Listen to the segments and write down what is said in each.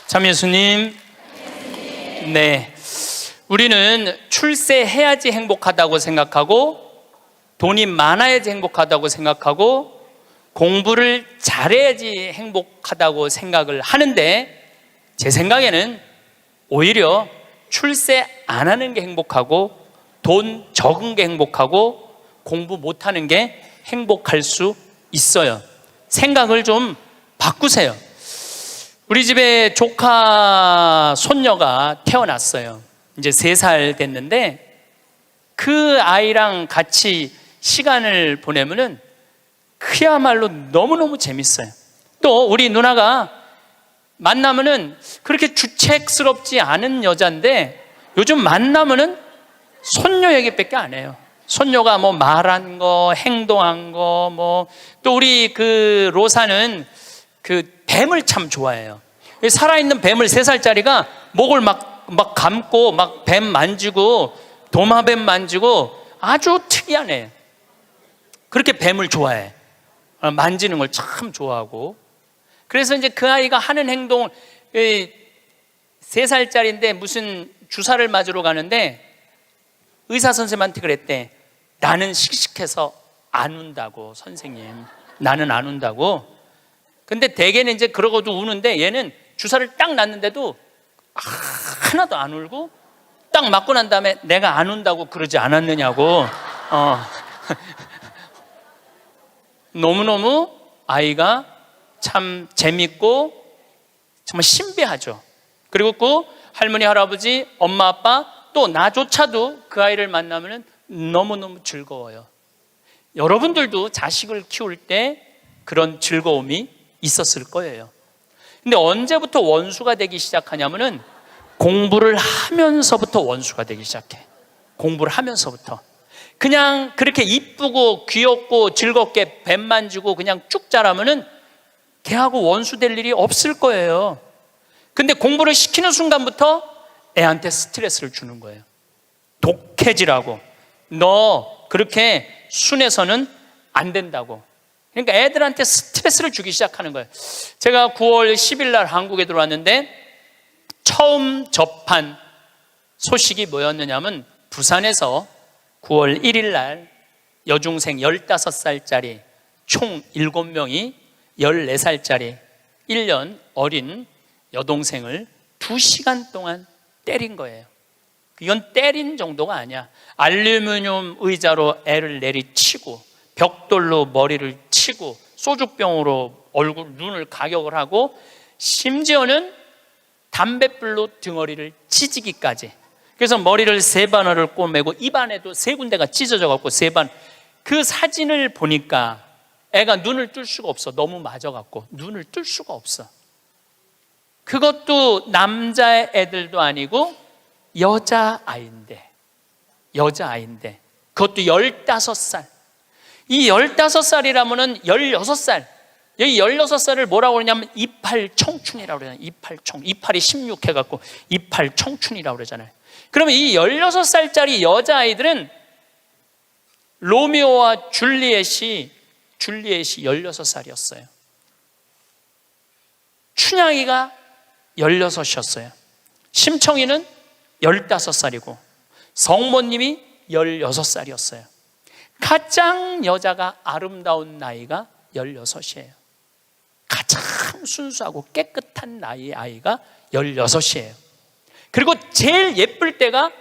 참 예수님. 네, 우리는 출세해야지 행복하다고 생각하고, 돈이 많아야지 행복하다고 생각하고, 공부를 잘해야지 행복하다고 생각을 하는데, 제 생각에는 오히려 출세 안 하는 게 행복하고, 돈 적은 게 행복하고, 공부 못하는 게 행복할 수 있어요. 생각을 좀 바꾸세요. 우리 집에 조카 손녀가 태어났어요. 이제 3살 됐는데, 그 아이랑 같이 시간을 보내면은 그야말로 너무너무 재밌어요. 또 우리 누나가 만나면은 그렇게 주책스럽지 않은 여자인데, 요즘 만나면은 손녀 얘기밖에 안 해요. 손녀가 뭐 말한 거, 행동한 거, 또 우리 그 로사는 그 뱀을 참 좋아해요. 살아있는 뱀을 3살짜리가 목을 막 감고 막 뱀 만지고 도마뱀 만지고 아주 특이한 애. 그렇게 뱀을 좋아해. 만지는 걸 참 좋아하고. 그래서 이제 그 아이가 하는 행동을, 3살짜리인데 무슨 주사를 맞으러 가는데 의사 선생님한테 그랬대. 나는 씩씩해서 안 운다고, 선생님. 나는 안 운다고. 근데 대개는 이제 그러고도 우는데, 얘는 주사를 딱 놨는데도 하나도 안 울고, 딱 맞고 난 다음에 내가 안 운다고 그러지 않았느냐고. 너무너무 아이가 참 재밌고 정말 신비하죠. 그리고 그 할머니, 할아버지, 엄마, 아빠, 또 나조차도 그 아이를 만나면 너무너무 즐거워요. 여러분들도 자식을 키울 때 그런 즐거움이 있었을 거예요. 근데 언제부터 원수가 되기 시작하냐면은 공부를 하면서부터 원수가 되기 시작해. 공부를 하면서부터. 그냥 그렇게 이쁘고 귀엽고 즐겁게 뱀 만지고 그냥 쭉 자라면은 걔하고 원수 될 일이 없을 거예요. 근데 공부를 시키는 순간부터 애한테 스트레스를 주는 거예요. 독해지라고. 너 그렇게 순해서는 안 된다고. 그러니까 애들한테 스트레스를 주기 시작하는 거예요. 제가 9월 10일 날 한국에 들어왔는데 처음 접한 소식이 뭐였느냐면, 부산에서 9월 1일 날 여중생 15살짜리 총 7명이 14살짜리 1년 어린 여동생을 2시간 동안 때린 거예요. 이건 때린 정도가 아니야. 알루미늄 의자로 애를 내리치고, 벽돌로 머리를 치고, 소주병으로 얼굴, 눈을 가격을 하고, 심지어는 담뱃불로 등어리를 찢기까지. 그래서 머리를 3바늘을 꼬매고 입안에도 3군데가 찢어져 갖고 3번. 그 사진을 보니까 애가 눈을 뜰 수가 없어. 너무 맞아 갖고 눈을 뜰 수가 없어. 그것도 남자애들도 아니고 여자아이인데 그것도 15살. 이 15살이라면은 16살. 여기 16살을 뭐라고 그러냐면 이팔 청춘이라고 그러잖아요. 이팔이 16 해갖고 이팔 청춘이라고 그러잖아요. 그러면 이 16살짜리 여자아이들은 로미오와 줄리엣이 16살이었어요. 춘향이가 16이었어요. 심청이는 15살이고 성모님이 16살이었어요. 가장 여자가 아름다운 나이가 16이에요. 가장 순수하고 깨끗한 나이의 아이가 16이에요. 그리고 제일 예쁠 때가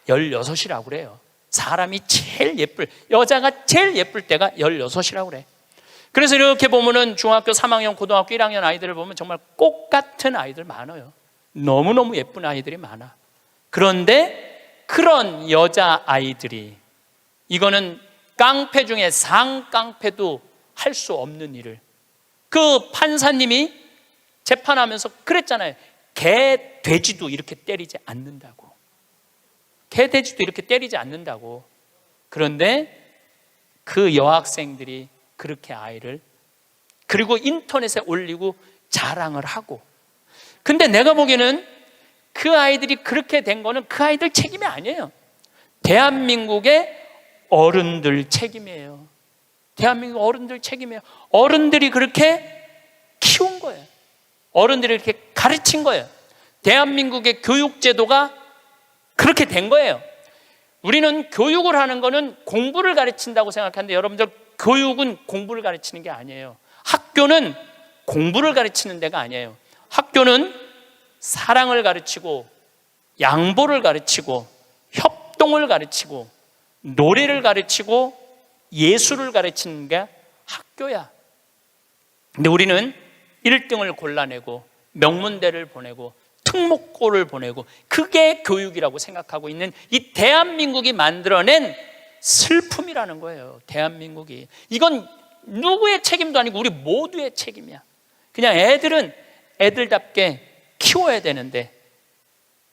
16이라고 그래요. 사람이 제일 여자가 제일 예쁠 때가 16이라고 그래. 그래서 이렇게 보면은 중학교 3학년, 고등학교 1학년 아이들을 보면 정말 꽃 같은 아이들 많아요. 너무너무 예쁜 아이들이 많아. 그런데 그런 여자아이들이, 이거는 깡패 중에 상깡패도 할 수 없는 일을, 그 판사님이 재판하면서 그랬잖아요. 개, 돼지도 이렇게 때리지 않는다고. 개, 돼지도 이렇게 때리지 않는다고. 그런데 그 여학생들이 그렇게 아이를, 그리고 인터넷에 올리고 자랑을 하고. 근데 내가 보기에는 그 아이들이 그렇게 된 거는 그 아이들 책임이 아니에요. 대한민국의 어른들 책임이에요. 대한민국 어른들 책임이에요. 어른들이 그렇게 키운 거예요. 어른들이 이렇게 가르친 거예요. 대한민국의 교육제도가 그렇게 된 거예요. 우리는 교육을 하는 거는 공부를 가르친다고 생각하는데 여러분들, 교육은 공부를 가르치는 게 아니에요. 학교는 공부를 가르치는 데가 아니에요. 학교는 사랑을 가르치고 양보를 가르치고 협동을 가르치고 노래를 가르치고 예술을 가르치는 게 학교야. 근데 우리는 1등을 골라내고 명문대를 보내고 특목고를 보내고 그게 교육이라고 생각하고 있는 이 대한민국이 만들어낸 슬픔이라는 거예요. 대한민국이. 이건 누구의 책임도 아니고 우리 모두의 책임이야. 그냥 애들은 애들답게 키워야 되는데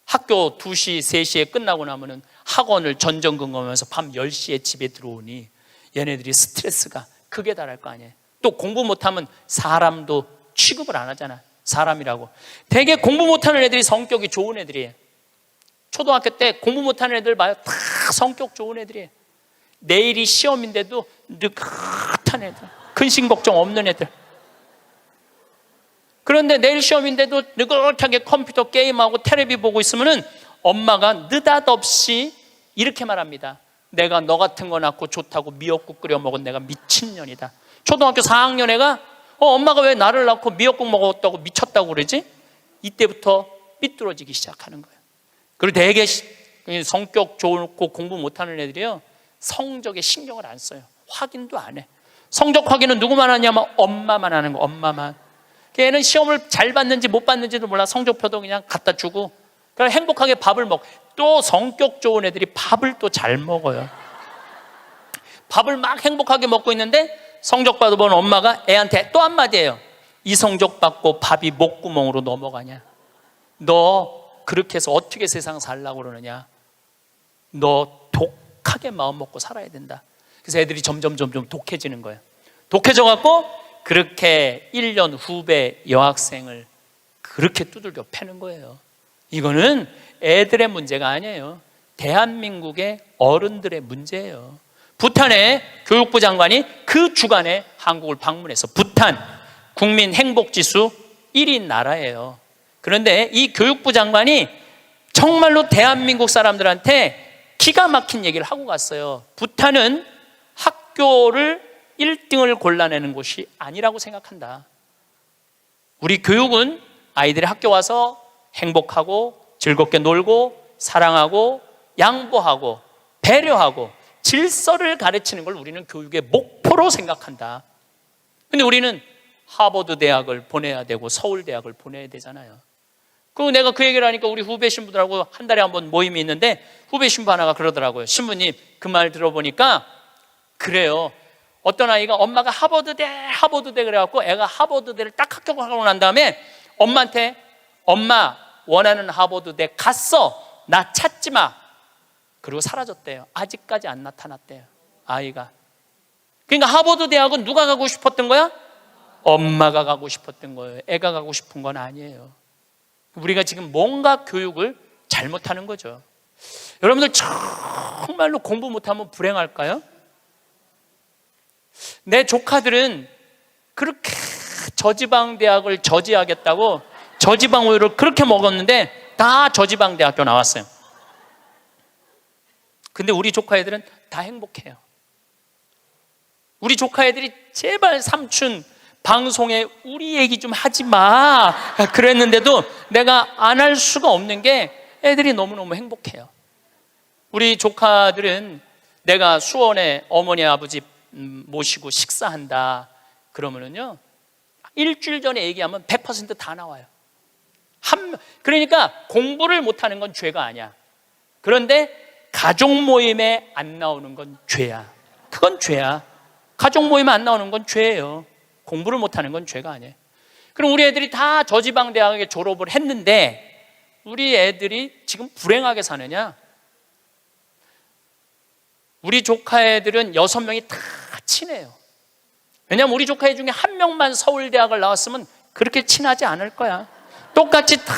학교 2시, 3시에 끝나고 나면은 학원을 전전긍긍하면서 밤 10시에 집에 들어오니 얘네들이 스트레스가 극에 달할 거 아니에요. 또 공부 못하면 사람도 취급을 안 하잖아. 사람이라고. 되게 공부 못하는 애들이 성격이 좋은 애들이에요. 초등학교 때 공부 못하는 애들 봐요. 다 성격 좋은 애들이에요. 내일이 시험인데도 느긋한 애들, 근심 걱정 없는 애들. 그런데 내일 시험인데도 느긋하게 컴퓨터 게임하고 텔레비 보고 있으면은 엄마가 느닷없이 이렇게 말합니다. 내가 너 같은 거 낳고 좋다고 미역국 끓여 먹은 내가 미친년이다. 초등학교 4학년 애가 엄마가 왜 나를 낳고 미역국 먹었다고 미쳤다고 그러지? 이때부터 삐뚤어지기 시작하는 거예요. 그리고 되게 성격 좋고 공부 못하는 애들이요, 성적에 신경을 안 써요. 확인도 안 해. 성적 확인은 누구만 하냐면 엄마만 하는 거. 엄마만. 걔는 시험을 잘 봤는지 못 봤는지도 몰라. 성적표도 그냥 갖다 주고 그냥 행복하게 밥을 먹고. 또 성격 좋은 애들이 밥을 또 잘 먹어요. 밥을 막 행복하게 먹고 있는데 성적 받아본 엄마가 애한테 또 한마디예요. 이 성적 받고 밥이 목구멍으로 넘어가냐? 너 그렇게 해서 어떻게 세상 살라고 그러느냐? 너 독하게 마음 먹고 살아야 된다. 그래서 애들이 점점 독해지는 거예요. 독해져 갖고 그렇게 1년 후배 여학생을 그렇게 두들겨 패는 거예요. 이거는 애들의 문제가 아니에요. 대한민국의 어른들의 문제예요. 부탄의 교육부 장관이 그 주간에 한국을 방문해서 부탄 국민 행복지수 1위 나라예요. 그런데 이 교육부 장관이 정말로 대한민국 사람들한테 기가 막힌 얘기를 하고 갔어요. 부탄은 학교를 1등을 골라내는 곳이 아니라고 생각한다. 우리 교육은 아이들이 학교 와서 행복하고 즐겁게 놀고 사랑하고 양보하고 배려하고 질서를 가르치는 걸 우리는 교육의 목표로 생각한다. 근데 우리는 하버드 대학을 보내야 되고 서울 대학을 보내야 되잖아요. 내가 그 얘기를 하니까 우리 후배 신부들하고 한 달에 한 번 모임이 있는데 후배 신부 하나가 그러더라고요. 신부님, 그 말 들어보니까 그래요. 어떤 아이가 엄마가 하버드대 그래갖고 애가 하버드대를 딱 합격하고 난 다음에 엄마한테 엄마 원하는 하버드대 갔어. 나 찾지 마. 그리고 사라졌대요. 아직까지 안 나타났대요. 아이가. 그러니까 하버드 대학은 누가 가고 싶었던 거야? 엄마가 가고 싶었던 거예요. 애가 가고 싶은 건 아니에요. 우리가 지금 뭔가 교육을 잘못하는 거죠. 여러분들 정말로 공부 못하면 불행할까요? 내 조카들은 그렇게 저지방 대학을 저지하겠다고 저지방 우유를 그렇게 먹었는데 다 저지방 대학교 나왔어요. 근데 우리 조카 애들은 다 행복해요. 우리 조카 애들이 제발 삼촌 방송에 우리 얘기 좀 하지 마 그랬는데도 내가 안 할 수가 없는 게 애들이 너무너무 행복해요. 우리 조카들은 내가 수원에 어머니 아버지 모시고 식사한다 그러면은요, 일주일 전에 얘기하면 100% 다 나와요. 그러니까 공부를 못하는 건 죄가 아니야. 그런데 가족 모임에 안 나오는 건 죄야. 그건 죄야. 가족 모임에 안 나오는 건 죄예요. 공부를 못하는 건 죄가 아니에요. 그럼 우리 애들이 다 저지방 대학에 졸업을 했는데 우리 애들이 지금 불행하게 사느냐? 우리 조카 애들은 6명이 다 친해요. 왜냐하면 우리 조카 애 중에 한 명만 서울대학을 나왔으면 그렇게 친하지 않을 거야. 똑같이 다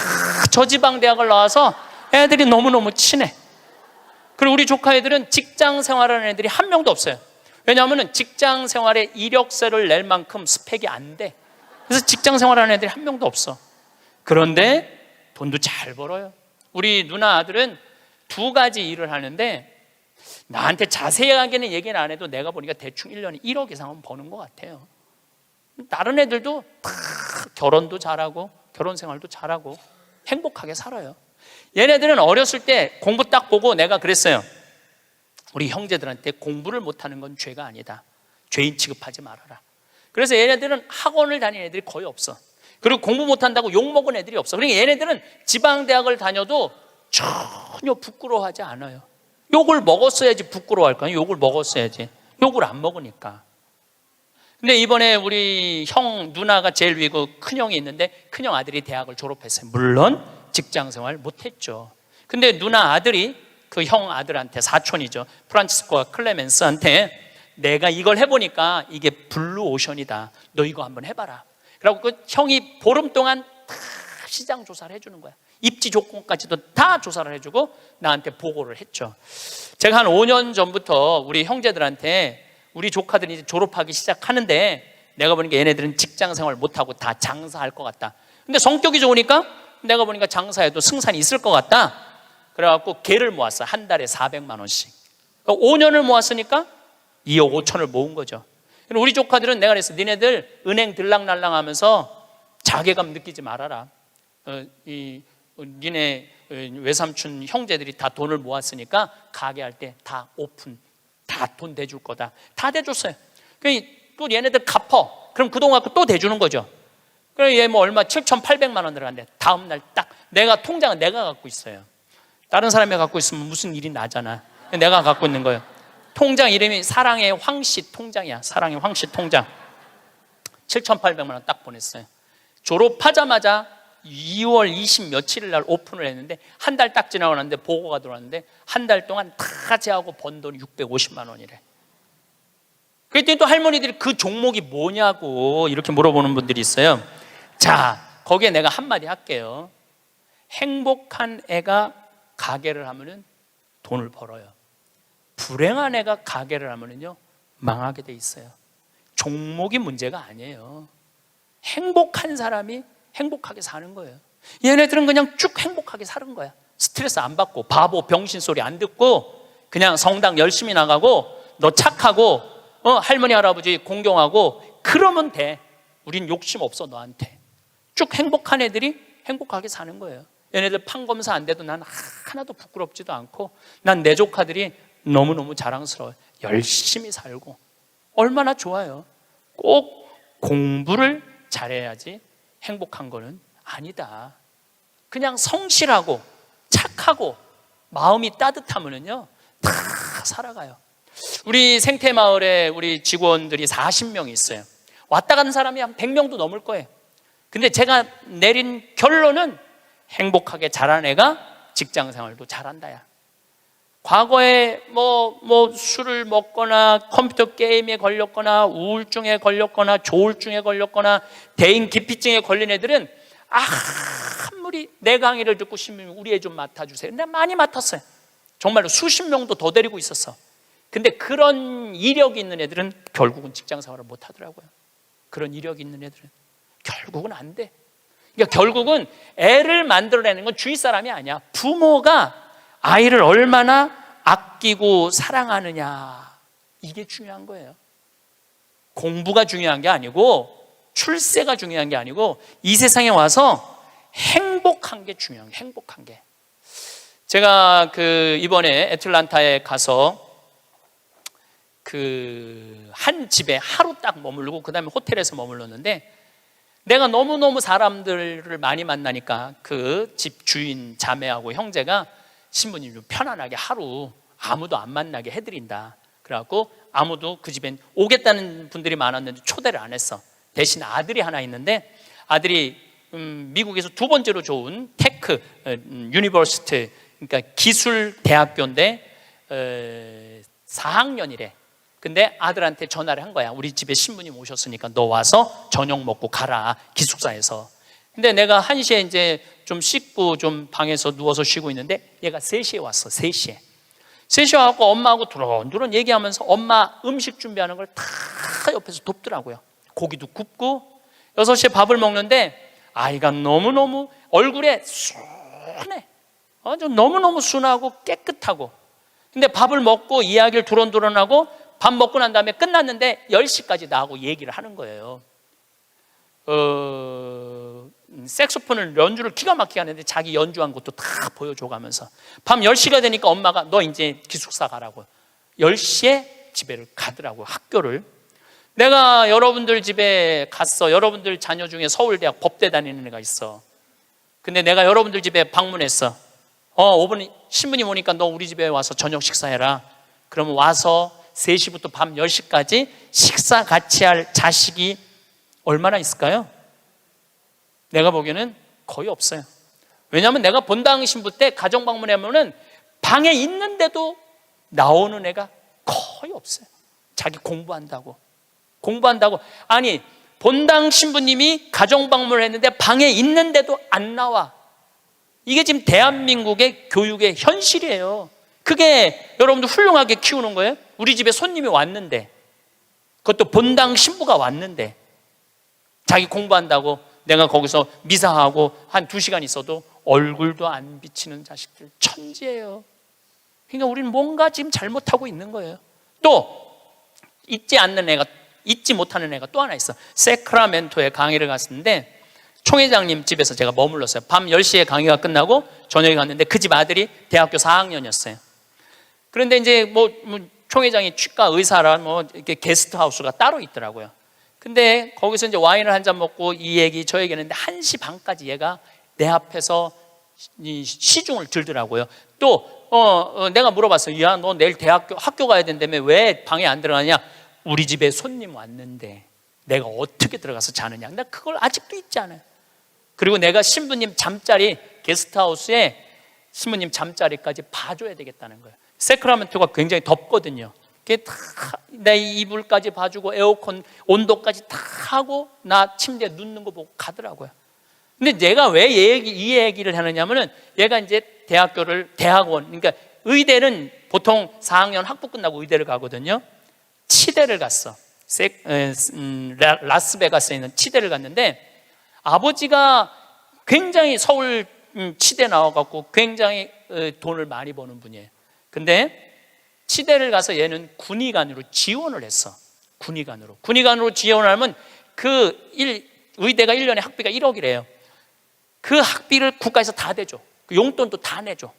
저지방 대학을 나와서 애들이 너무너무 친해. 그리고 우리 조카 애들은 직장 생활하는 애들이 한 명도 없어요. 왜냐하면 직장 생활에 이력서를 낼 만큼 스펙이 안 돼. 그래서 직장 생활하는 애들이 한 명도 없어. 그런데 돈도 잘 벌어요. 우리 누나 아들은 2가지 일을 하는데 나한테 자세하게는 얘기는 안 해도 내가 보니까 대충 1년에 1억 이상은 버는 것 같아요. 다른 애들도 다 결혼도 잘하고 결혼 생활도 잘하고 행복하게 살아요. 얘네들은 어렸을 때 공부 딱 보고 내가 그랬어요. 우리 형제들한테 공부를 못하는 건 죄가 아니다. 죄인 취급하지 말아라. 그래서 얘네들은 학원을 다니는 애들이 거의 없어. 그리고 공부 못한다고 욕먹은 애들이 없어. 그러니까 얘네들은 지방대학을 다녀도 전혀 부끄러워하지 않아요. 욕을 먹었어야지 부끄러워할까요? 욕을 먹었어야지. 욕을 안 먹으니까. 근데 이번에 우리 형 누나가 제일 위고 큰형이 있는데 큰형 아들이 대학을 졸업했어요. 물론 직장생활 못했죠. 근데 누나 아들이 그 형 아들한테, 사촌이죠, 프란치스코와 클레멘스한테 내가 이걸 해보니까 이게 블루오션이다. 너 이거 한번 해봐라. 그리고 그 형이 보름 동안 다 시장 조사를 해주는 거야. 입지 조건까지도 다 조사를 해주고 나한테 보고를 했죠. 제가 한 5년 전부터 우리 형제들한테 우리 조카들이 이제 졸업하기 시작하는데 내가 보니까 얘네들은 직장 생활 못하고 다 장사할 것 같다. 근데 성격이 좋으니까 내가 보니까 장사해도 승산이 있을 것 같다. 그래갖고 개를 모았어. 한 달에 400만 원씩. 5년을 모았으니까 2억 5천을 모은 거죠. 우리 조카들은 내가 그랬어. 니네들 은행 들락날락 하면서 자괴감 느끼지 말아라. 니네 외삼촌 형제들이 다 돈을 모았으니까 가게 할 때 다 오픈, 다 돈 대줄 거다. 다 대줬어요. 또 얘네들 갚어. 그럼 그 돈 갖고 또 대주는 거죠. 그래 얘 뭐 얼마 7,800만 원 들어갔는데 다음날 딱 내가 통장은 내가 갖고 있어요. 다른 사람이 갖고 있으면 무슨 일이 나잖아. 내가 갖고 있는 거예요. 통장 이름이 사랑의 황씨 통장이야. 사랑의 황씨 통장. 7,800만 원 딱 보냈어요. 졸업하자마자 2월 20 며칠일 날 오픈을 했는데 한 달 딱 지나고 났는데 보고가 들어왔는데 한 달 동안 다 제하고 번 돈이 650만 원이래. 그랬더니 또 할머니들이 그 종목이 뭐냐고 이렇게 물어보는 분들이 있어요. 자, 거기에 내가 한마디 할게요. 행복한 애가 가게를 하면은 돈을 벌어요. 불행한 애가 가게를 하면은요 망하게 돼 있어요. 종목이 문제가 아니에요. 행복한 사람이 행복하게 사는 거예요. 얘네들은 그냥 쭉 행복하게 사는 거야. 스트레스 안 받고 바보 병신 소리 안 듣고 그냥 성당 열심히 나가고 너 착하고 할머니 할아버지 공경하고 그러면 돼. 우린 욕심 없어 너한테. 쭉 행복한 애들이 행복하게 사는 거예요. 얘네들 판검사 안 돼도 난 하나도 부끄럽지도 않고 난 내 조카들이 너무너무 자랑스러워요. 열심히 살고 얼마나 좋아요. 꼭 공부를 잘해야지 행복한 거는 아니다. 그냥 성실하고 착하고 마음이 따뜻하면은요 다 살아가요. 우리 생태마을에 우리 직원들이 40명이 있어요. 왔다 가는 사람이 한 100명도 넘을 거예요. 근데 제가 내린 결론은 행복하게 자란 애가 직장 생활도 잘한다야. 과거에 뭐 술을 먹거나 컴퓨터 게임에 걸렸거나 우울증에 걸렸거나 조울증에 걸렸거나 대인 기피증에 걸린 애들은 아무리 내 강의를 듣고 싶으면 우리 애 좀 맡아주세요. 내가 많이 맡았어요. 정말로 수십 명도 더 데리고 있었어. 근데 그런 이력이 있는 애들은 결국은 직장 생활을 못 하더라고요. 그런 이력이 있는 애들은 결국은 안 돼. 그러니까 결국은 애를 만들어내는 건 주위 사람이 아니야. 부모가 아이를 얼마나 아끼고 사랑하느냐, 이게 중요한 거예요. 공부가 중요한 게 아니고 출세가 중요한 게 아니고 이 세상에 와서 행복한 게 중요한 게, 행복한 게. 제가 이번에 애틀란타에 가서 한 집에 하루 딱 머무르고 그 다음에 호텔에서 머물렀는데 내가 너무너무 사람들을 많이 만나니까 그 집 주인 자매하고 형제가 신부님 좀 편안하게 하루 아무도 안 만나게 해드린다. 그래갖고 아무도 그 집엔 오겠다는 분들이 많았는데 초대를 안 했어. 대신 아들이 하나 있는데 아들이 미국에서 2번째로 좋은 테크 유니버시티, 그러니까 기술 대학교인데 4학년이래. 근데 아들한테 전화를 한 거야. 우리 집에 신부님 오셨으니까 너 와서 저녁 먹고 가라, 기숙사에서. 근데 내가 1시에 이제 좀 씻고 좀 방에서 누워서 쉬고 있는데 얘가 3시에 왔어. 3시에 와갖고 엄마하고 두런두런 얘기하면서 엄마 음식 준비하는 걸 다 옆에서 돕더라고요. 고기도 굽고 6시에 밥을 먹는데 아이가 너무너무 얼굴에 순해. 좀 너무너무 순하고 깨끗하고. 근데 밥을 먹고 이야기를 두런두런하고 밥 먹고 난 다음에 끝났는데 10시까지 나하고 얘기를 하는 거예요. 색소폰을 연주를 기가 막히게 하는데 자기 연주한 것도 다 보여줘가면서 밤 10시가 되니까 엄마가 너 이제 기숙사 가라고 10시에 집에를 가더라고. 학교를. 내가 여러분들 집에 갔어. 여러분들 자녀 중에 서울대학 법대 다니는 애가 있어. 근데 내가 여러분들 집에 방문했어. 5분 신부님 오니까 너 우리 집에 와서 저녁 식사해라. 그러면 와서 3시부터 밤 10시까지 식사 같이 할 자식이 얼마나 있을까요? 내가 보기에는 거의 없어요. 왜냐하면 내가 본당 신부 때 가정 방문하면은 방에 있는데도 나오는 애가 거의 없어요. 자기 공부한다고. 아니 본당 신부님이 가정 방문을 했는데 방에 있는데도 안 나와. 이게 지금 대한민국의 교육의 현실이에요. 그게 여러분들 훌륭하게 키우는 거예요? 우리 집에 손님이 왔는데, 그것도 본당 신부가 왔는데 자기 공부한다고 내가 거기서 미사하고 한 2시간 있어도 얼굴도 안 비치는 자식들 천지예요. 그러니까 우리는 뭔가 지금 잘못하고 있는 거예요. 또 잊지 못하는 애가 또 하나 있어. 세크라멘토에 강의를 갔는데 총회장님 집에서 제가 머물렀어요. 밤 10시에 강의가 끝나고 저녁에 갔는데 그 집 아들이 대학교 4학년이었어요. 그런데 이제 총회장이 치과 의사라 이렇게 게스트하우스가 따로 있더라고요. 근데 거기서 이제 와인을 한 잔 먹고 이 얘기 저 얘기 했는데 1시 반까지 얘가 내 앞에서 시중을 들더라고요. 또 내가 물어봤어요. 야, 너 내일 학교 가야 된다며 왜 방에 안 들어가냐? 우리 집에 손님 왔는데 내가 어떻게 들어가서 자느냐. 나 그걸 아직도 잊지 않아요. 그리고 내가 신부님 잠자리 게스트하우스에 신부님 잠자리까지 봐줘야 되겠다는 거예요. 세크라멘토가 굉장히 덥거든요. 내 이불까지 봐주고 에어컨 온도까지 다 하고 나 침대에 눕는 거 보고 가더라고요. 근데 내가 왜 이 얘기를 하느냐면은 얘가 이제 대학원, 그러니까 의대는 보통 4학년 학부 끝나고 의대를 가거든요. 치대를 갔어. 라스베가스에 있는 치대를 갔는데 아버지가 굉장히 서울 치대 나와갖고 굉장히 돈을 많이 버는 분이에요. 근데 치대를 가서 얘는 군의관으로 지원을 했어. 군의관으로 지원을 하면 의대가 1년에 학비가 1억이래요. 그 학비를 국가에서 다 대줘. 그 용돈도 다 내줘.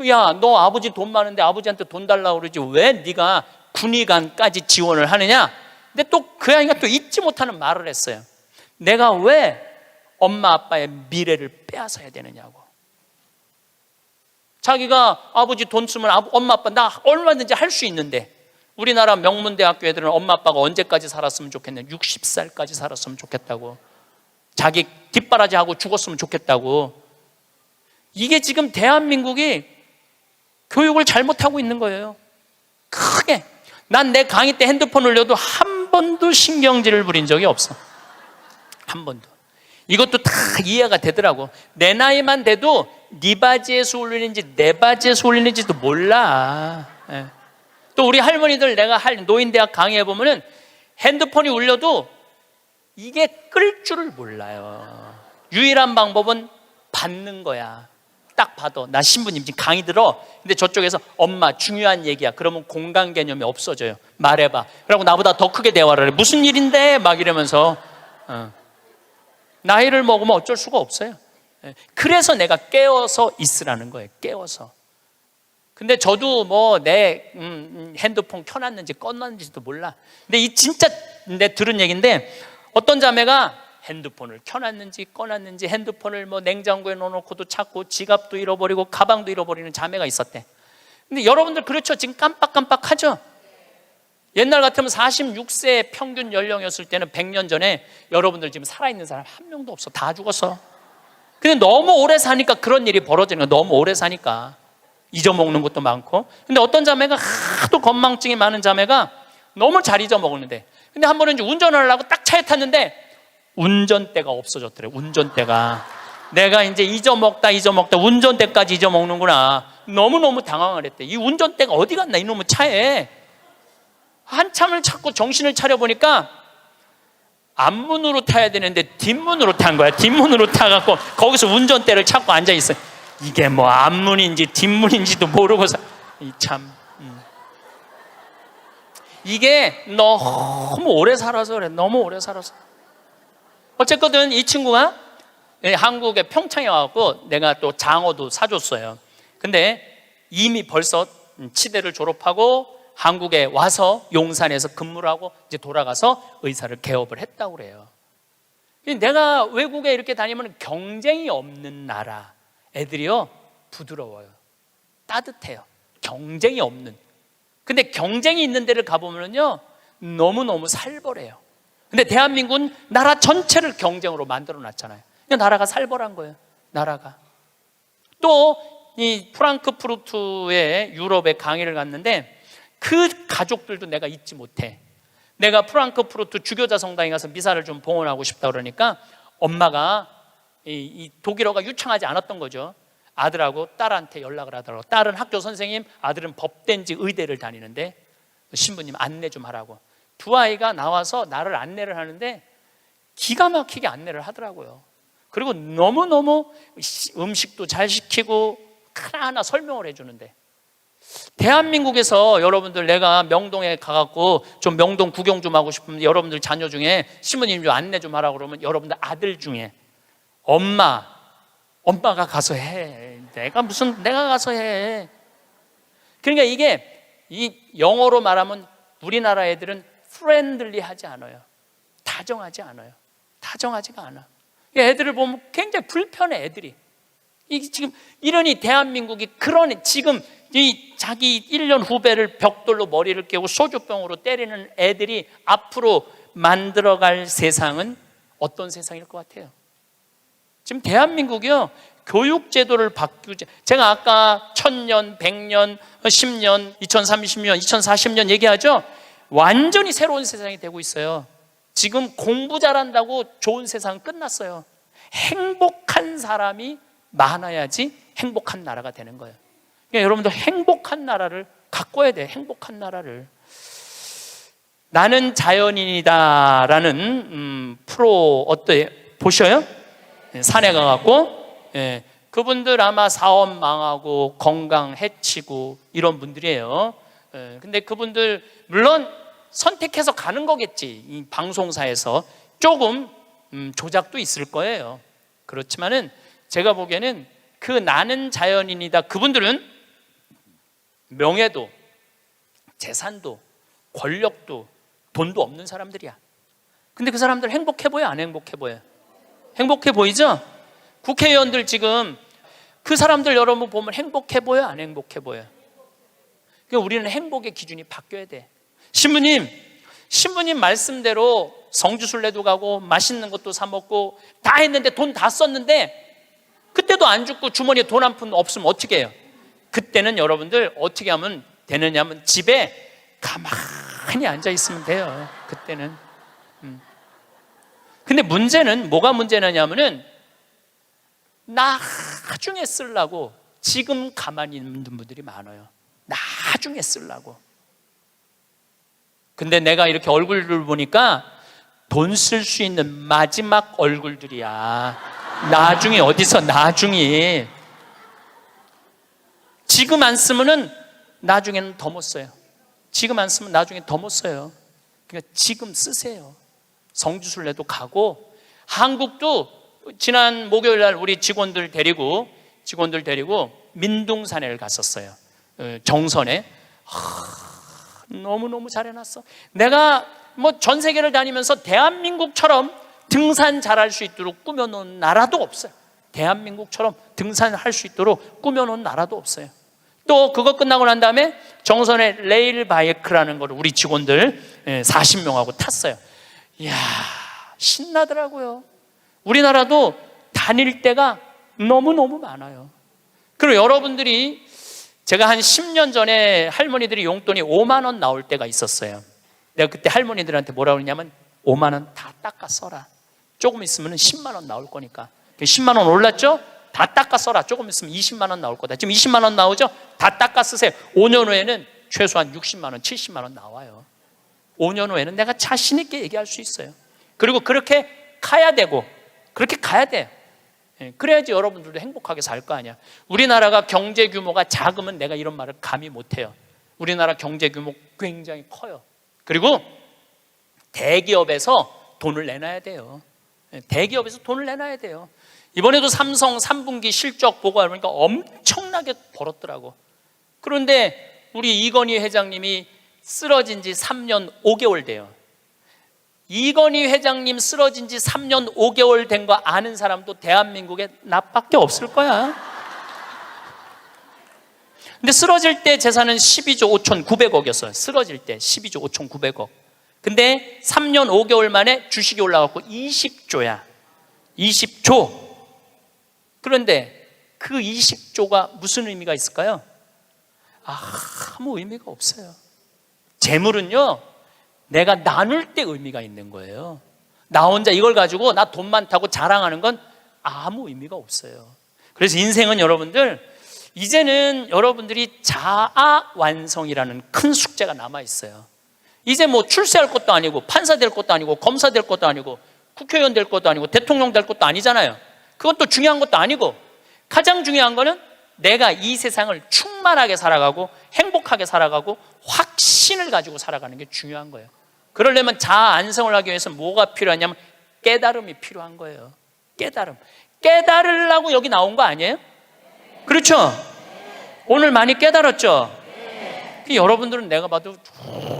야, 너 아버지 돈 많은데 아버지한테 돈 달라고 그러지 왜 네가 군의관까지 지원을 하느냐? 근데 또 그 아이가 또 잊지 못하는 말을 했어요. 내가 왜 엄마 아빠의 미래를 빼앗아야 되느냐고. 자기가 아버지 돈 쓰면 엄마 아빠 나 얼마든지 할 수 있는데 우리나라 명문대학교 애들은 엄마 아빠가 언제까지 살았으면 좋겠냐. 60살까지 살았으면 좋겠다고. 자기 뒷바라지하고 죽었으면 좋겠다고. 이게 지금 대한민국이 교육을 잘못하고 있는 거예요. 크게. 난 내 강의 때 핸드폰 올려도 한 번도 신경질을 부린 적이 없어. 한 번도. 이것도 다 이해가 되더라고. 내 나이만 돼도 네 바지에서 올리는지 내 바지에서 올리는지도 몰라. 예. 또 우리 할머니들 내가 노인대학 강의해보면은 핸드폰이 울려도 이게 끌 줄을 몰라요. 유일한 방법은 받는 거야. 딱 봐도 나 신부님 지금 강의 들어. 근데 저쪽에서 엄마 중요한 얘기야. 그러면 공간 개념이 없어져요. 말해봐. 그러고 나보다 더 크게 대화를 해. 무슨 일인데? 막 이러면서 나이를 먹으면 어쩔 수가 없어요. 그래서 내가 깨워서 있으라는 거예요. 깨워서. 근데 저도 내 핸드폰 켜놨는지 꺼놨는지도 몰라. 근데 진짜 내 들은 얘기인데 어떤 자매가 핸드폰을 켜놨는지 꺼놨는지 핸드폰을 냉장고에 넣어놓고도 찾고 지갑도 잃어버리고 가방도 잃어버리는 자매가 있었대. 근데 여러분들 그렇죠? 지금 깜빡깜빡하죠? 옛날 같으면 46세 평균 연령이었을 때는 100년 전에 여러분들 지금 살아있는 사람 한 명도 없어. 다 죽었어. 근데 너무 오래 사니까 그런 일이 벌어지는 거야. 너무 오래 사니까 잊어먹는 것도 많고. 근데 어떤 자매가 하도 건망증이 많은 자매가 너무 잘 잊어먹었는데, 근데 한 번은 이제 운전을 하려고 딱 차에 탔는데 운전대가 없어졌더래. 운전대가. 내가 이제 잊어먹다 운전대까지 잊어먹는구나. 너무너무 당황을 했대. 이 운전대가 어디 갔나 이놈의 차에. 한참을 찾고 정신을 차려보니까 앞문으로 타야 되는데 뒷문으로 탄 거야. 뒷문으로 타갖고 거기서 운전대를 찾고 앉아있어. 이게 뭐 앞문인지 뒷문인지도 모르고서 참 이게 너무 오래 살아서 그래. 너무 오래 살아서. 어쨌거든 이 친구가 한국의 평창에 와갖고 내가 또 장어도 사줬어요. 근데 이미 벌써 치대를 졸업하고 한국에 와서 용산에서 근무를 하고 이제 돌아가서 의사를 개업을 했다고 그래요. 내가 외국에 이렇게 다니면 경쟁이 없는 나라 애들이요 부드러워요. 따뜻해요. 경쟁이 없는. 근데 경쟁이 있는 데를 가보면요 너무너무 살벌해요. 근데 대한민국은 나라 전체를 경쟁으로 만들어 놨잖아요. 나라가 살벌한 거예요. 나라가. 또 이 프랑크푸르트에 유럽에 강의를 갔는데 그 가족들도 내가 잊지 못해. 내가 프랑크푸르트 주교자 성당에 가서 미사를 좀 봉헌하고 싶다 그러니까 엄마가 이 독일어가 유창하지 않았던 거죠. 아들하고 딸한테 연락을 하더라고. 딸은 학교 선생님, 아들은 법대인지 의대를 다니는데 신부님 안내 좀 하라고. 두 아이가 나와서 나를 안내를 하는데 기가 막히게 안내를 하더라고요. 그리고 너무너무 음식도 잘 시키고 하나하나 설명을 해주는데, 대한민국에서 여러분들 내가 명동에 가갖고 좀 명동 구경 좀 하고 싶으면 여러분들 자녀 중에 신부님 좀 안내 좀 하라고 그러면 여러분들 아들 중에 엄마가 가서 해. 내가 가서 해. 그러니까 이게 이 영어로 말하면 우리나라 애들은 프렌들리하지 않아요. 다정하지 않아요. 다정하지가 않아. 애들을 보면 굉장히 불편해. 애들이 이게 지금 이러니 대한민국이 그러니 지금 이 자기 1년 후배를 벽돌로 머리를 깨고 소주병으로 때리는 애들이 앞으로 만들어갈 세상은 어떤 세상일 것 같아요? 지금 대한민국이요 교육제도를 바꾸지. 제가 아까 1000년, 100년, 10년, 2030년, 2040년 얘기하죠. 완전히 새로운 세상이 되고 있어요. 지금 공부 잘한다고 좋은 세상은 끝났어요. 행복한 사람이 많아야지 행복한 나라가 되는 거예요. 그러니까 여러분들 행복한 나라를 가꿔야 돼요. 행복한 나라를. 나는 자연인이다 라는 프로 어때요? 보셔요? 산에 가갖고 그분들 아마 사업 망하고 건강 해치고 이런 분들이에요. 근데 그분들 물론 선택해서 가는 거겠지. 이 방송사에서 조금 조작도 있을 거예요. 그렇지만은 제가 보기에는 그 나는 자연인이다 그분들은 명예도 재산도 권력도 돈도 없는 사람들이야. 근데 그 사람들 행복해 보여? 안 행복해 보여? 행복해 보이죠? 국회의원들 지금 그 사람들 여러분 보면 행복해 보여? 안 행복해 보여? 그러니까 우리는 행복의 기준이 바뀌어야 돼. 신부님 말씀대로 성주순례도 가고 맛있는 것도 사 먹고 다 했는데 돈 다 썼는데 그때도 안 죽고 주머니에 돈 한 푼 없으면 어떻게 해요? 그때는 여러분들 어떻게 하면 되느냐 하면 집에 가만히 앉아 있으면 돼요. 그때는. 근데 문제는 뭐가 문제냐면은 나중에 쓰려고 지금 가만히 있는 분들이 많아요. 나중에 쓰려고. 근데 내가 이렇게 얼굴을 보니까 돈 쓸 수 있는 마지막 얼굴들이야. 나중에 어디서 나중에. 지금 안 쓰면은 나중에는 더 못 써요. 지금 안 쓰면 나중에 더 못 써요. 그러니까 지금 쓰세요. 성주순례도 가고, 한국도 지난 목요일 날 우리 직원들 데리고 민둥산에를 갔었어요. 정선에. 너무너무 잘 해놨어. 내가 뭐 전 세계를 다니면서 대한민국처럼 등산 잘할 수 있도록 꾸며놓은 나라도 없어요. 대한민국처럼 등산할 수 있도록 꾸며놓은 나라도 없어요. 또 그거 끝나고 난 다음에 정선에 레일 바이크라는 걸 우리 직원들 40명하고 탔어요. 이야, 신나더라고요. 우리나라도 다닐 때가 너무너무 많아요. 그리고 여러분들이, 제가 한 10년 전에 할머니들이 용돈이 5만 원 나올 때가 있었어요. 내가 그때 할머니들한테 뭐라고 그러냐면 5만 원 다 닦아 써라. 조금 있으면 10만 원 나올 거니까. 10만 원 올랐죠? 다 닦아 써라. 조금 있으면 20만 원 나올 거다. 지금 20만 원 나오죠? 다 닦아 쓰세요. 5년 후에는 최소한 60만 원, 70만 원 나와요. 5년 후에는 내가 자신 있게 얘기할 수 있어요. 그리고 그렇게 가야 되고 그렇게 가야 돼요. 그래야지 여러분들도 행복하게 살 거 아니야. 우리나라가 경제 규모가 작으면 내가 이런 말을 감히 못해요. 우리나라 경제 규모 굉장히 커요. 그리고 대기업에서 돈을 내놔야 돼요. 대기업에서 돈을 내놔야 돼요. 이번에도 삼성 3분기 실적 보고하니까 그러니까 엄청나게 벌었더라고. 그런데 우리 이건희 회장님이 쓰러진 지 3년 5개월 돼요. 이건희 회장님 쓰러진 지 3년 5개월 된 거 아는 사람도 대한민국에 나밖에 없을 거야. 근데 쓰러질 때 재산은 12조 5,900억이었어요. 쓰러질 때 12조 5,900억. 근데 3년 5개월 만에 주식이 올라갔고 20조야. 20조. 그런데 그 20조가 무슨 의미가 있을까요? 아무 의미가 없어요. 재물은요, 내가 나눌 때 의미가 있는 거예요. 나 혼자 이걸 가지고 나 돈 많다고 자랑하는 건 아무 의미가 없어요. 그래서 인생은 여러분들, 이제는 여러분들이 자아 완성이라는 큰 숙제가 남아 있어요. 이제 뭐 출세할 것도 아니고 판사 될 것도 아니고 검사 될 것도 아니고 국회의원 될 것도 아니고 대통령 될 것도 아니잖아요. 그것도 중요한 것도 아니고 가장 중요한 거는 내가 이 세상을 충만하게 살아가고 행복하게 살아가고 확신을 가지고 살아가는 게 중요한 거예요. 그러려면 자아 안성을 하기 위해서 뭐가 필요하냐면 깨달음이 필요한 거예요. 깨달음. 깨달으려고 여기 나온 거 아니에요? 그렇죠? 오늘 많이 깨달았죠? 여러분들은 내가 봐도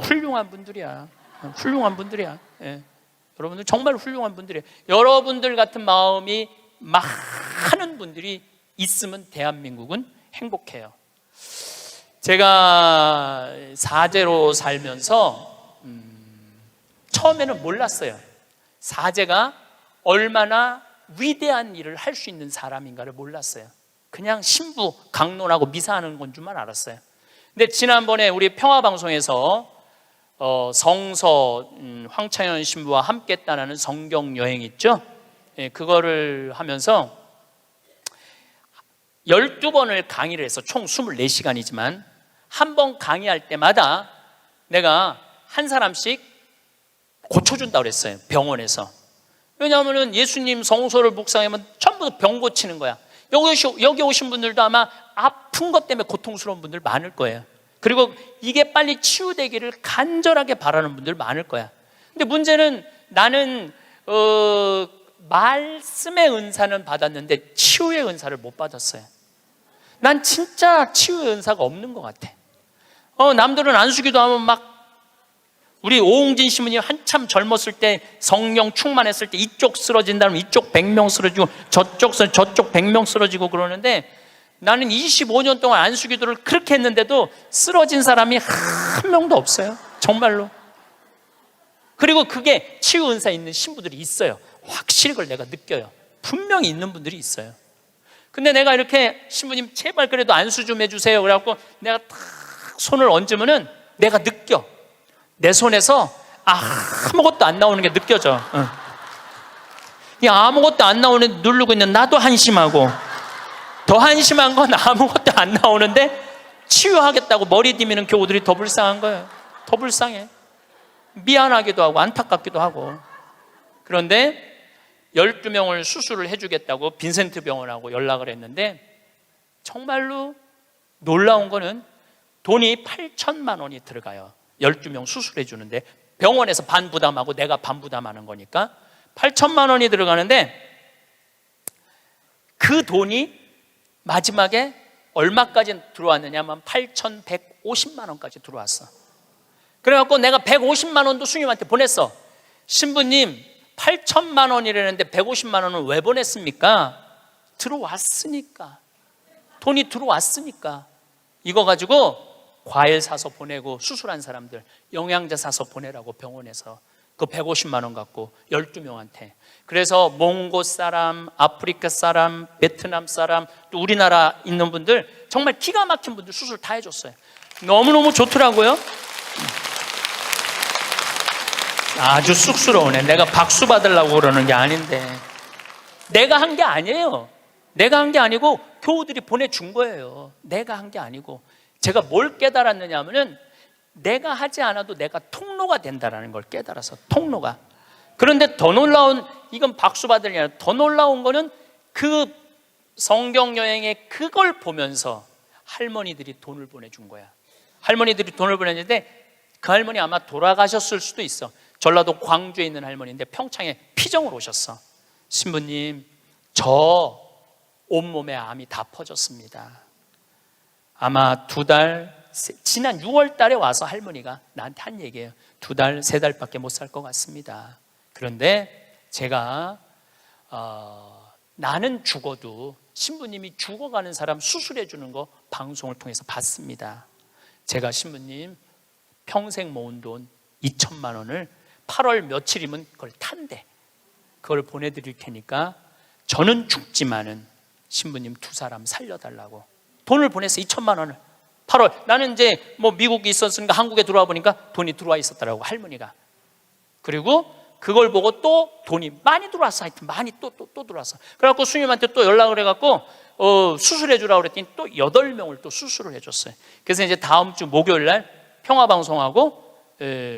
훌륭한 분들이야. 훌륭한 분들이야. 예. 여러분들 정말 훌륭한 분들이에요. 여러분들 같은 마음이 많은 분들이 있으면 대한민국은 행복해요. 제가 사제로 살면서 처음에는 몰랐어요. 사제가 얼마나 위대한 일을 할 수 있는 사람인가를 몰랐어요. 그냥 신부 강론하고 미사하는 건 줄만 알았어요. 근데 지난번에 우리 평화방송에서 성서 황창현 신부와 함께 떠나는 성경 여행 있죠? 예, 그거를 하면서 12번을 강의를 해서 총 24시간이지만 한 번 강의할 때마다 내가 한 사람씩 고쳐준다고 그랬어요. 병원에서. 왜냐하면 예수님 성소를 묵상하면 전부 병 고치는 거야. 여기 오신 분들도 아마 아픈 것 때문에 고통스러운 분들 많을 거예요. 그리고 이게 빨리 치유되기를 간절하게 바라는 분들 많을 거야. 근데 문제는 나는 말씀의 은사는 받았는데 치유의 은사를 못 받았어요. 난 진짜 치유의 은사가 없는 것 같아. 남들은 안수기도 하면 막 우리 오홍진 신부님 한참 젊었을 때 성령 충만했을 때 이쪽 쓰러진다면 이쪽 100명 쓰러지고 저쪽 100명 쓰러지고 그러는데 나는 25년 동안 안수기도를 그렇게 했는데도 쓰러진 사람이 한 명도 없어요. 정말로. 그리고 그게 치유 은사 있는 신부들이 있어요. 확실히 그걸 내가 느껴요. 분명히 있는 분들이 있어요. 근데 내가 이렇게 신부님 제발 그래도 안수 좀 해주세요. 그래갖고 내가 탁 손을 얹으면은 내가 느껴. 내 손에서 아무것도 안 나오는 게 느껴져. 이 아무것도 안 나오는 누르고 있는 나도 한심하고 더 한심한 건 아무것도 안 나오는데 치유하겠다고 머리 디미는 교우들이 더 불쌍한 거예요. 더 불쌍해. 미안하기도 하고 안타깝기도 하고. 그런데 12명을 수술을 해주겠다고 빈센트 병원하고 연락을 했는데 정말로 놀라운 거는 돈이 8천만 원이 들어가요. 12명 수술해 주는데 병원에서 반 부담하고 내가 반 부담하는 거니까 8천만 원이 들어가는데 그 돈이 마지막에 얼마까지 들어왔느냐면 8,150만 원까지 들어왔어. 그래갖고 내가 150만 원도 스님한테 보냈어. 신부님 8천만 원이라는데 150만 원은 왜 보냈습니까? 들어왔으니까. 돈이 들어왔으니까. 이거 가지고 과일 사서 보내고 수술한 사람들 영양제 사서 보내라고 병원에서 그 150만 원 갖고 12명한테. 그래서 몽고 사람, 아프리카 사람, 베트남 사람, 또 우리나라 있는 분들 정말 기가 막힌 분들 수술 다 해줬어요. 너무너무 좋더라고요. 아주 쑥스러우네. 내가 박수 받으려고 그러는 게 아닌데. 내가 한 게 아니에요. 내가 한 게 아니고 교우들이 보내준 거예요. 내가 한 게 아니고. 제가 뭘 깨달았느냐 하면은 내가 하지 않아도 내가 통로가 된다라는 걸 깨달아서 통로가. 그런데 더 놀라운, 이건 박수 받을 일 아니라 더 놀라운 거는 그 성경 여행에 그걸 보면서 할머니들이 돈을 보내준 거야. 할머니들이 돈을 보냈는데 그 할머니 아마 돌아가셨을 수도 있어. 전라도 광주에 있는 할머니인데 평창에 피정을 오셨어. 신부님, 저 온몸에 암이 다 퍼졌습니다. 아마 2달, 지난 6월 달에 와서 할머니가 나한테 한 얘기예요. 2달, 3달밖에 못 살 것 같습니다. 그런데 제가 나는 죽어도 신부님이 죽어가는 사람 수술해 주는 거 방송을 통해서 봤습니다. 제가 신부님 평생 모은 돈 2천만 원을 8월 며칠이면 그걸 탄대. 그걸 보내드릴 테니까 저는 죽지만은 신부님 2사람 살려달라고 돈을 보내서 2천만 원을 8월, 나는 이제 뭐 미국에 있었으니까 한국에 들어와 보니까 돈이 들어와 있었더라고, 할머니가. 그리고 그걸 보고 또 돈이 많이 들어왔어. 하여튼 많이 또 들어왔어. 그래갖고 수님한테 또 연락을 해갖고 수술해 주라고 그랬더니 또 8명을 또 수술을 해줬어요. 그래서 이제 다음 주 목요일 날 평화방송하고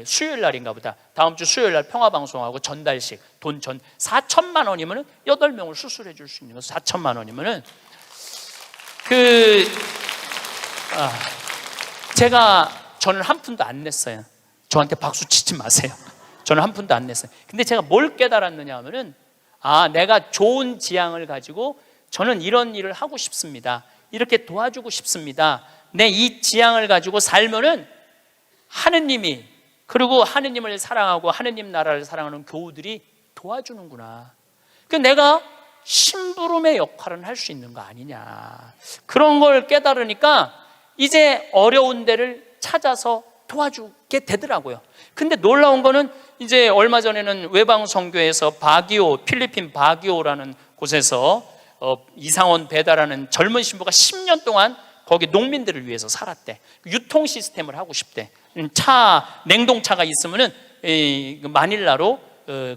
수요일 날인가 보다. 다음 주 수요일 날 평화방송하고 전달식 돈 4천만 원이면은 8명을 수술해 줄 수 있는 거. 4천만 원이면은 저는 한 푼도 안 냈어요. 저한테 박수 치지 마세요. 저는 한 푼도 안 냈어요. 근데 제가 뭘 깨달았느냐 하면은, 내가 좋은 지향을 가지고 저는 이런 일을 하고 싶습니다. 이렇게 도와주고 싶습니다. 내 이 지향을 가지고 살면은 하느님이, 그리고 하느님을 사랑하고 하느님 나라를 사랑하는 교우들이 도와주는구나. 내가 심부름의 역할은 할 수 있는 거 아니냐. 그런 걸 깨달으니까 이제 어려운 데를 찾아서 도와주게 되더라고요. 근데 놀라운 거는 이제 얼마 전에는 외방선교에서 필리핀 바기오라는 곳에서 이상원 배다라는 젊은 신부가 10년 동안 거기 농민들을 위해서 살았대. 유통 시스템을 하고 싶대. 냉동차가 있으면은 마닐라로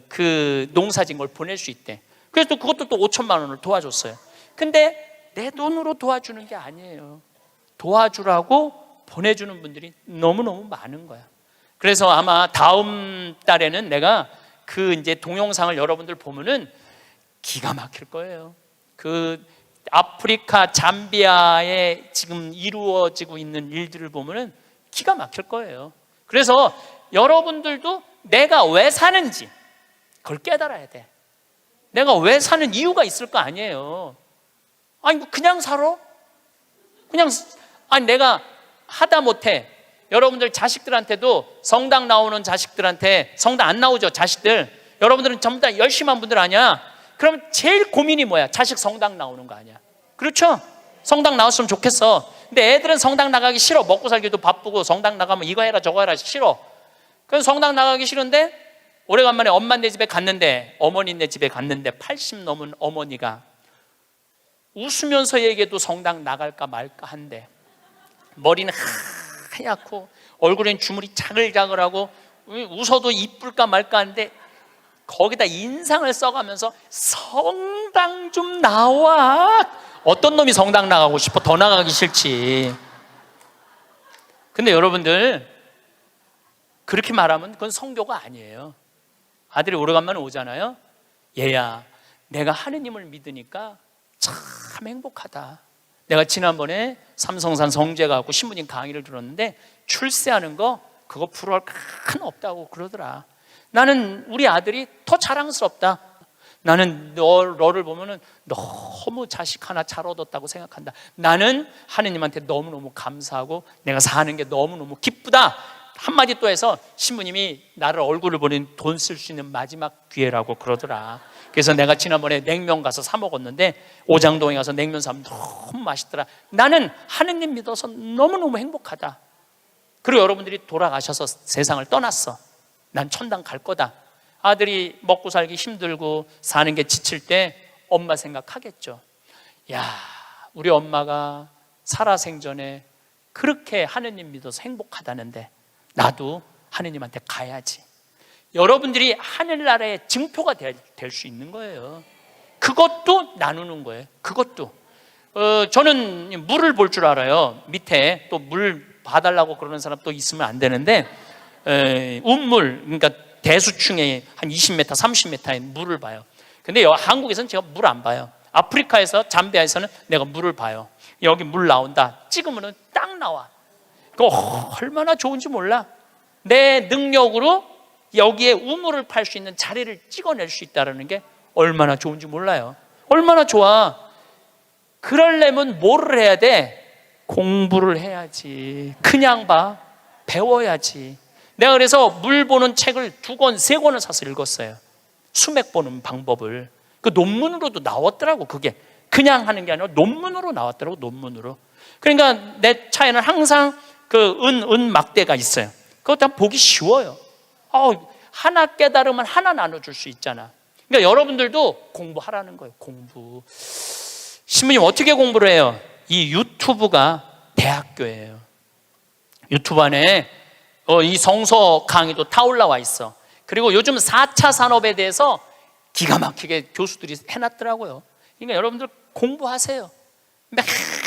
그 농사진 걸 보낼 수 있대. 그래서 그것도 또 5천만 원을 도와줬어요. 근데 내 돈으로 도와주는 게 아니에요. 도와주라고 보내주는 분들이 너무너무 많은 거야. 그래서 아마 다음 달에는 내가 그 이제 동영상을 여러분들 보면은 기가 막힐 거예요. 그 아프리카 잠비아에 지금 이루어지고 있는 일들을 보면은 기가 막힐 거예요. 그래서 여러분들도 내가 왜 사는지 그걸 깨달아야 돼. 내가 왜 사는 이유가 있을 거 아니에요. 그냥 살아? 내가 하다못해 여러분들 자식들한테도, 성당 나오는 자식들한테, 성당 안 나오죠, 자식들. 여러분들은 전부 다 열심히 한 분들 아니야? 그럼 제일 고민이 뭐야? 자식 성당 나오는 거 아니야? 그렇죠? 성당 나왔으면 좋겠어. 근데 애들은 성당 나가기 싫어. 먹고 살기도 바쁘고 성당 나가면 이거 해라 저거 해라 싫어. 그래서 성당 나가기 싫은데 오래간만에 엄마네 집에 갔는데, 어머니네 집에 갔는데 80 넘은 어머니가 웃으면서 얘기해도 성당 나갈까 말까 한데, 머리는 하얗고 얼굴엔 주물이 자글자글하고 웃어도 이쁠까 말까 한데 거기다 인상을 써가면서 성당 좀 나와. 어떤 놈이 성당 나가고 싶어? 더 나가기 싫지. 근데 여러분들 그렇게 말하면 그건 성교가 아니에요. 아들이 오래간만에 오잖아요. 얘야, 내가 하느님을 믿으니까 참 행복하다. 내가 지난번에 삼성산 성제 가고 신부님 강의를 들었는데 출세하는 거 그거 부러울 큰 없다고 그러더라. 나는 우리 아들이 더 자랑스럽다. 나는 너를 보면은 너무 자식 하나 잘 얻었다고 생각한다. 나는 하느님한테 너무너무 감사하고 내가 사는 게 너무너무 기쁘다. 한마디 또 해서 신부님이 나를 얼굴을 보는 돈 쓸 수 있는 마지막 기회라고 그러더라. 그래서 내가 지난번에 냉면 가서 사 먹었는데 오장동에 가서 냉면 사면 너무 맛있더라. 나는 하느님 믿어서 너무너무 행복하다. 그리고 여러분들이 돌아가셔서 세상을 떠났어. 난 천당 갈 거다. 아들이 먹고 살기 힘들고 사는 게 지칠 때 엄마 생각하겠죠. 야, 우리 엄마가 살아생전에 그렇게 하느님 믿어서 행복하다는데 나도 하느님한테 가야지. 여러분들이 하늘나라의 증표가 될 수 있는 거예요. 그것도 나누는 거예요. 그것도 저는 물을 볼 줄 알아요. 밑에 또 물 봐달라고 그러는 사람 또 있으면 안 되는데 운물, 그러니까 대수층에 한 20m, 30m의 물을 봐요. 근데 한국에서는 제가 물 안 봐요. 아프리카에서, 잠비아에서는 내가 물을 봐요. 여기 물 나온다. 찍으면 딱 나와. 그거 얼마나 좋은지 몰라. 내 능력으로 여기에 우물을 팔 수 있는 자리를 찍어낼 수 있다는 게 얼마나 좋은지 몰라요. 얼마나 좋아. 그러려면 뭐를 해야 돼? 공부를 해야지. 그냥 봐. 배워야지. 내가 그래서 물 보는 책을 2권, 3권을 사서 읽었어요. 수맥 보는 방법을. 그 논문으로도 나왔더라고. 그게 그냥 하는 게 아니라 논문으로 나왔더라고. 논문으로. 그러니까 내 차에는 항상 그 은 막대가 있어요. 그것도 보기 쉬워요. 하나 깨달으면 하나 나눠줄 수 있잖아. 그러니까 여러분들도 공부하라는 거예요. 공부. 신부님 어떻게 공부를 해요? 이 유튜브가 대학교예요. 유튜브 안에 이 성서 강의도 다 올라와 있어. 그리고 요즘 4차 산업에 대해서 기가 막히게 교수들이 해놨더라고요. 그러니까 여러분들 공부하세요.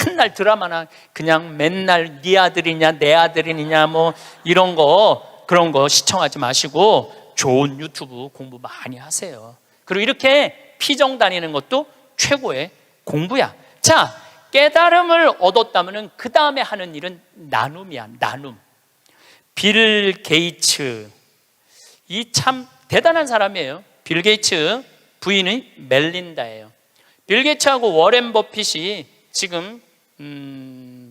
맨날 드라마나 그냥 맨날 네 아들이냐 내 아들이냐 뭐 이런 거 그런 거 시청하지 마시고 좋은 유튜브 공부 많이 하세요. 그리고 이렇게 피정 다니는 것도 최고의 공부야. 자, 깨달음을 얻었다면 그 다음에 하는 일은 나눔이야. 나눔. 빌 게이츠, 이 참 대단한 사람이에요. 빌 게이츠 부인이 멜린다예요. 빌 게이츠하고 워렌 버핏이 지금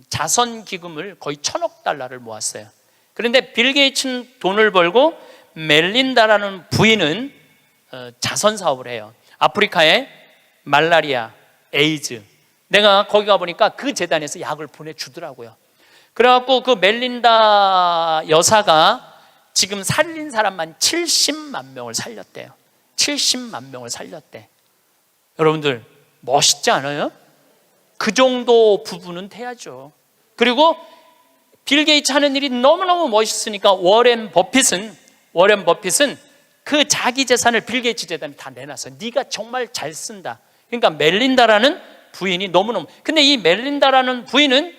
자선 기금을 거의 $1,000억 모았어요. 그런데 빌 게이츠는 돈을 벌고 멜린다라는 부인은 자선 사업을 해요. 아프리카에 말라리아, 에이즈. 내가 거기 가보니까 그 재단에서 약을 보내주더라고요. 그래갖고 그 멜린다 여사가 지금 살린 사람만 70만 명을 살렸대요. 70만 명을 살렸대. 여러분들 멋있지 않아요? 그 정도 부분은 돼야죠. 그리고 빌 게이츠 하는 일이 너무너무 멋있으니까 워렌 버핏은 그 자기 재산을 빌 게이츠 재단에 다 내놨어요. 네가 정말 잘 쓴다. 그러니까 멜린다라는 부인이 너무너무. 근데 이 멜린다라는 부인은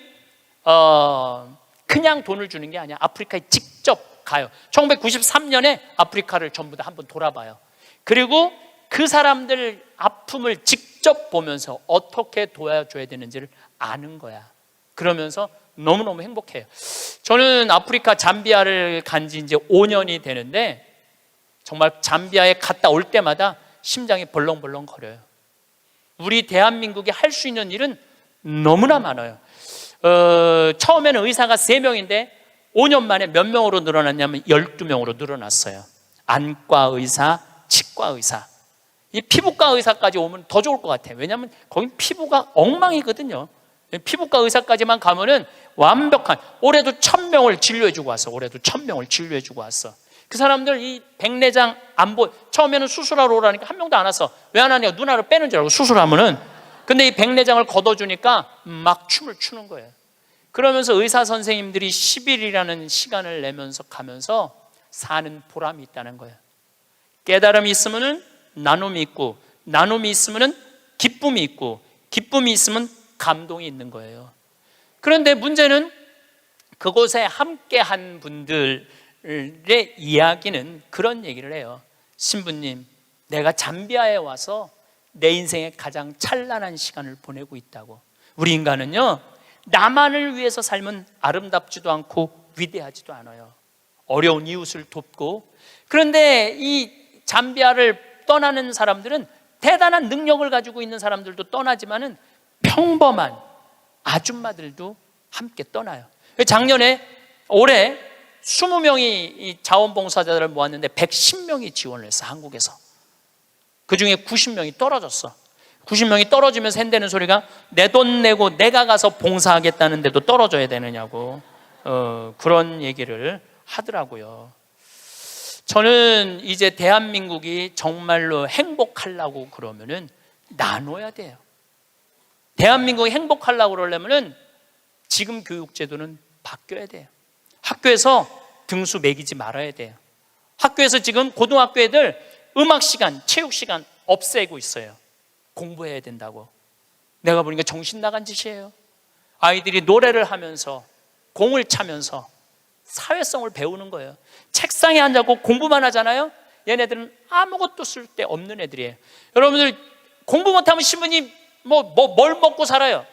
그냥 돈을 주는 게 아니야. 아프리카에 직접 가요. 1993년에 아프리카를 전부 다 한번 돌아봐요. 그리고 그 사람들 아픔을 직접 보면서 어떻게 도와줘야 되는지를 아는 거야. 그러면서 너무너무 행복해요. 저는 아프리카 잠비아를 간 지 이제 5년이 되는데 정말 잠비아에 갔다 올 때마다 심장이 벌렁벌렁 거려요. 우리 대한민국이 할 수 있는 일은 너무나 많아요. 처음에는 의사가 3명인데 5년 만에 몇 명으로 늘어났냐면 12명으로 늘어났어요. 안과 의사, 치과 의사. 이 피부과 의사까지 오면 더 좋을 것 같아요. 왜냐하면 거긴 피부가 엉망이거든요. 피부과 의사까지만 가면은 완벽한. 올해도 1,000명을 진료해주고 왔어. 올해도 1,000명을 진료해주고 왔어. 그 사람들 이 백내장 안 보여. 처음에는 수술하러 오라니까 한 명도 안 왔어. 왜 안 하냐? 눈알을 빼는 줄 알고 수술하면은. 근데 이 백내장을 걷어주니까 막 춤을 추는 거예요. 그러면서 의사 선생님들이 10일이라는 시간을 내면서 가면서 사는 보람이 있다는 거예요. 깨달음이 있으면은 나눔이 있고, 나눔이 있으면은 기쁨이 있고, 기쁨이 있으면 감동이 있는 거예요. 그런데 문제는 그곳에 함께한 분들의 이야기는 그런 얘기를 해요. 신부님, 내가 잠비아에 와서 내 인생의 가장 찬란한 시간을 보내고 있다고. 우리 인간은요, 나만을 위해서 살면 아름답지도 않고 위대하지도 않아요. 어려운 이웃을 돕고. 그런데 이 잠비아를 떠나는 사람들은 대단한 능력을 가지고 있는 사람들도 떠나지만은 평범한 아줌마들도 함께 떠나요. 올해 20명이 자원봉사자들을 모았는데 110명이 지원을 했어. 한국에서. 그 중에 90명이 떨어졌어. 90명이 떨어지면서 한다는 소리가 내 돈 내고 내가 가서 봉사하겠다는데도 떨어져야 되느냐고 그런 얘기를 하더라고요. 저는 이제 대한민국이 정말로 행복하려고 그러면은 나눠야 돼요. 대한민국이 행복하려고 그러려면은 지금 교육제도는 바뀌어야 돼요. 학교에서 등수 매기지 말아야 돼요. 학교에서 지금 고등학교 애들 음악 시간, 체육 시간 없애고 있어요. 공부해야 된다고. 내가 보니까 정신 나간 짓이에요. 아이들이 노래를 하면서 공을 차면서 사회성을 배우는 거예요. 책상에 앉아고 공부만 하잖아요. 얘네들은 아무것도 쓸데없는 애들이에요. 여러분들 공부 못하면 신부님 뭘 먹고 살아요?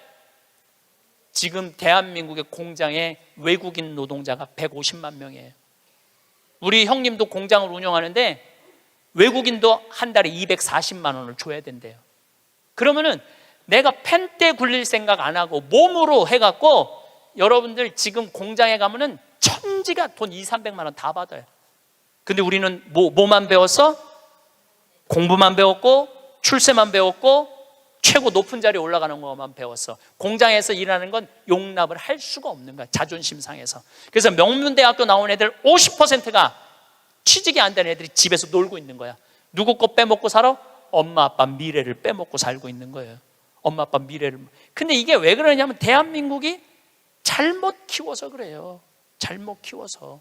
지금 대한민국의 공장에 외국인 노동자가 150만 명이에요. 우리 형님도 공장을 운영하는데 외국인도 한 달에 240만 원을 줘야 된대요. 그러면은 내가 펜대 굴릴 생각 안 하고 몸으로 해갖고, 여러분들 지금 공장에 가면은 천지가 돈 200~300만 원 다 받아요. 근데 우리는 뭐만 배웠어? 공부만 배웠고 출세만 배웠고 최고 높은 자리에 올라가는 것만 배웠어. 공장에서 일하는 건 용납을 할 수가 없는 거야, 자존심 상해서. 그래서 명문대학교 나온 애들 50%가 취직이 안 된 애들이 집에서 놀고 있는 거야. 누구 거 빼먹고 살아? 엄마 아빠 미래를 빼먹고 살고 있는 거예요. 엄마 아빠 미래를. 근데 이게 왜 그러냐면 대한민국이 잘못 키워서 그래요. 잘못 키워서.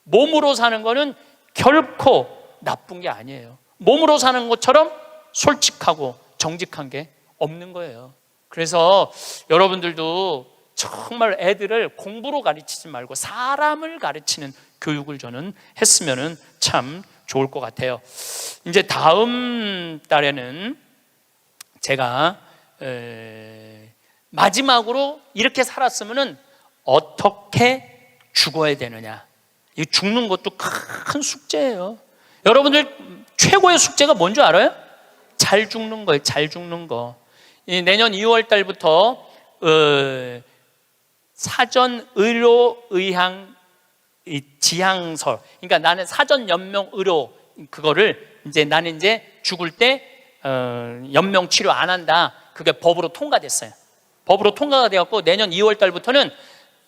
몸으로 사는 거는 결코 나쁜 게 아니에요. 몸으로 사는 것처럼 솔직하고 정직한 게 없는 거예요. 그래서 여러분들도 정말 애들을 공부로 가르치지 말고 사람을 가르치는 교육을 저는 했으면 참 좋을 것 같아요. 이제 다음 달에는 제가 마지막으로 이렇게 살았으면 어떻게 죽어야 되느냐. 이 죽는 것도 큰 숙제예요. 여러분들 최고의 숙제가 뭔지 알아요? 잘 죽는 거예요. 잘 죽는 거. 내년 2월 달부터 사전 의료 의학 지향서, 그러니까 나는 사전 연명 의료, 그거를 이제 나는 이제 죽을 때 연명 치료 안 한다. 그게 법으로 통과됐어요. 법으로 통과가 되었고, 내년 2월 달부터는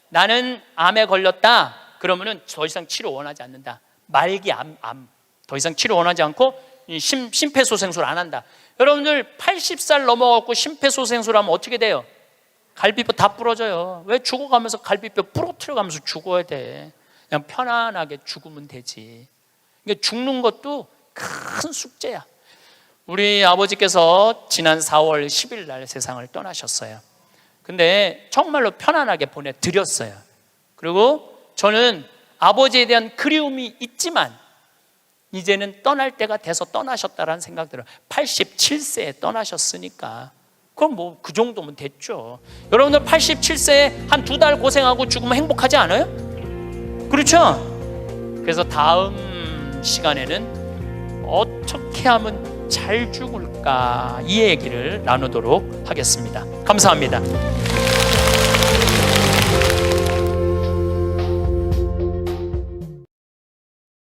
나는 암에 걸렸다. 그러면은 더 이상 치료 원하지 않는다. 말기 암 더 이상 치료 원하지 않고 심폐소생술 안 한다. 여러분들 80살 넘어갖고 심폐소생술 하면 어떻게 돼요? 갈비뼈 다 부러져요. 왜 죽어가면서 갈비뼈 부러뜨려가면서 죽어야 돼? 그냥 편안하게 죽으면 되지. 그러니까 죽는 것도 큰 숙제야. 우리 아버지께서 지난 4월 10일 날 세상을 떠나셨어요. 근데 정말로 편안하게 보내드렸어요. 그리고 저는 아버지에 대한 그리움이 있지만 이제는 떠날 때가 돼서 떠나셨다라는 생각 들어요. 87세에 떠나셨으니까 그럼 뭐 그 정도면 됐죠. 여러분들 87세에 한 2달 고생하고 죽으면 행복하지 않아요? 그렇죠? 그래서 다음 시간에는 어떻게 하면 잘 죽을까, 이 얘기를 나누도록 하겠습니다. 감사합니다.